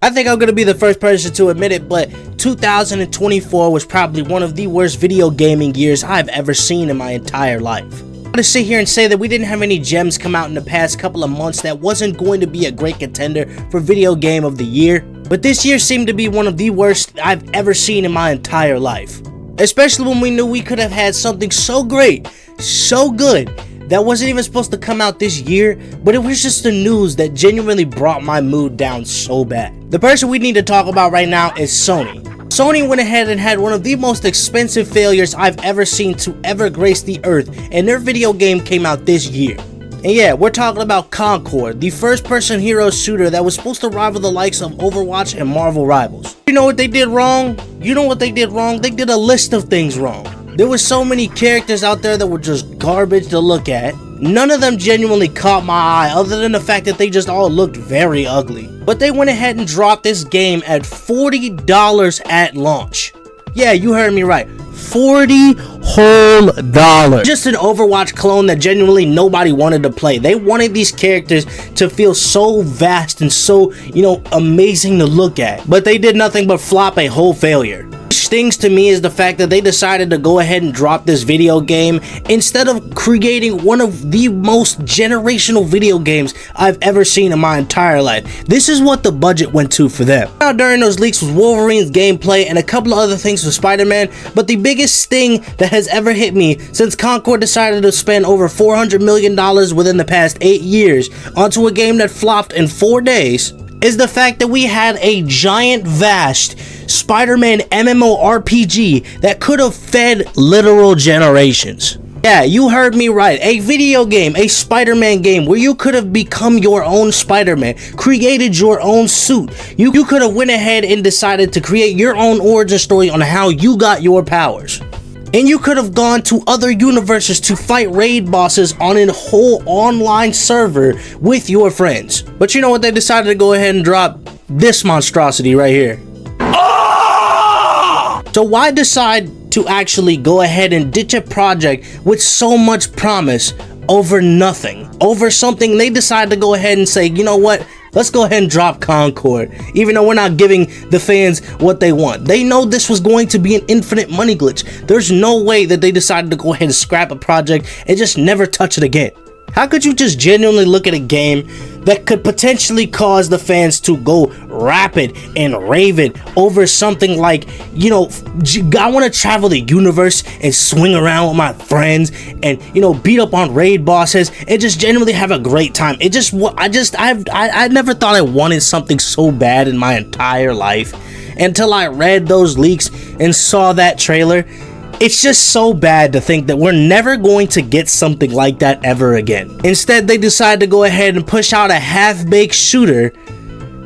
I think I'm gonna be the first person to admit it, but 2024 was probably one of the worst video gaming years I've ever seen in my entire life. I'm gonna sit here and say that we didn't have any gems come out in the past couple of months that wasn't going to be a great contender for video game of the year, but this year seemed to be one of the worst I've ever seen in my entire life. Especially when we knew we could have had something so great, so good, that wasn't even supposed to come out this year, but it was just the news that genuinely brought my mood down so bad. The person we need to talk about right now is Sony. Sony went ahead and had one of the most expensive failures I've ever seen to ever grace the earth, and their video game came out this year. And yeah, we're talking about Concord, the first-person hero shooter that was supposed to rival the likes of Overwatch and Marvel Rivals. You know what they did wrong? You know what they did wrong? They did a list of things wrong. There were so many characters out there that were just garbage to look at. None of them genuinely caught my eye other than the fact that they just all looked very ugly. But they went ahead and dropped this game at $40 at launch. Yeah, you heard me right. $40 whole dollars. Just an Overwatch clone that genuinely nobody wanted to play. They wanted these characters to feel so vast and so, amazing to look at. But they did nothing but flop a whole failure. What stings to me is the fact that they decided to go ahead and drop this video game instead of creating one of the most generational video games I've ever seen in my entire life. This is what the budget went to for them. Now, during those leaks was Wolverine's gameplay and a couple of other things for Spider-Man, but the biggest sting that has ever hit me since Concord decided to spend over $400 million within the past 8 years onto a game that flopped in 4 days is the fact that we had a giant, vast Spider-Man MMORPG that could have fed literal generations. Yeah, you heard me right. A video game, a Spider-Man game where you could have become your own Spider-Man, created your own suit. You could have went ahead and decided to create your own origin story on how you got your powers. And you could have gone to other universes to fight raid bosses on a whole online server with your friends. But you know what? They decided to go ahead and drop this monstrosity right here. So why decide to actually go ahead and ditch a project with so much promise over nothing? Over something they decided to go ahead and say, you know what? Let's go ahead and drop Concord, even though we're not giving the fans what they want. They know this was going to be an infinite money glitch. There's no way that they decided to go ahead and scrap a project and just never touch it again. How could you just genuinely look at a game that could potentially cause the fans to go rapid and raving over something like, I want to travel the universe and swing around with my friends and, beat up on raid bosses and just genuinely have a great time. I never thought I wanted something so bad in my entire life until I read those leaks and saw that trailer. It's just so bad to think that we're never going to get something like that ever again. Instead, they decide to go ahead and push out a half-baked shooter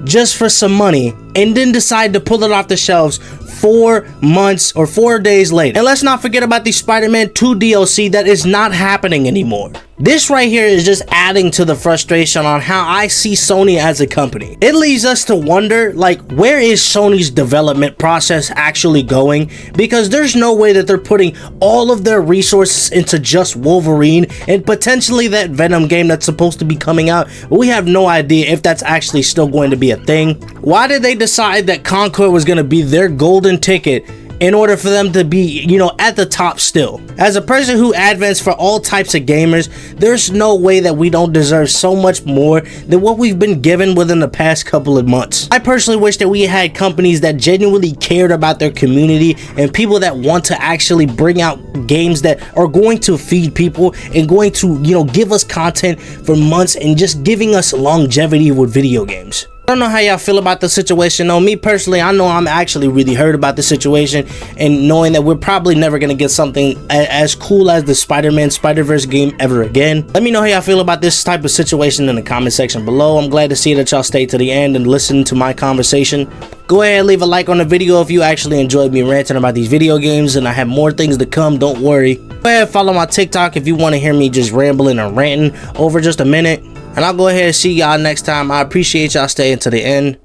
just for some money and then decide to pull it off the shelves 4 months or 4 days later. And let's not forget about the Spider-Man 2 DLC that is not happening anymore. This right here is just adding to the frustration on how I see Sony as a company. It leaves us to wonder, where is Sony's development process actually going? Because there's no way that they're putting all of their resources into just Wolverine and potentially that Venom game that's supposed to be coming out. But we have no idea if that's actually still going to be a thing. Why did they decide that Concord was going to be their golden ticket in order for them to be, at the top still? As a person who advocates for all types of gamers, there's no way that we don't deserve so much more than what we've been given within the past couple of months. I personally wish that we had companies that genuinely cared about their community and people that want to actually bring out games that are going to feed people and going to, give us content for months and just giving us longevity with video games. I don't know how y'all feel about the situation though. Me personally, I know I'm actually really hurt about the situation and knowing that we're probably never going to get something as cool as the Spider-Man Spider-Verse game ever again. Let me know how y'all feel about this type of situation in the comment section below. I'm glad to see that y'all stayed to the end and listened to my conversation. Go ahead and leave a like on the video if you actually enjoyed me ranting about these video games, and I have more things to come, don't worry. Go ahead and follow my TikTok if you want to hear me just rambling and ranting over just a minute. And I'll go ahead and see y'all next time. I appreciate y'all staying to the end.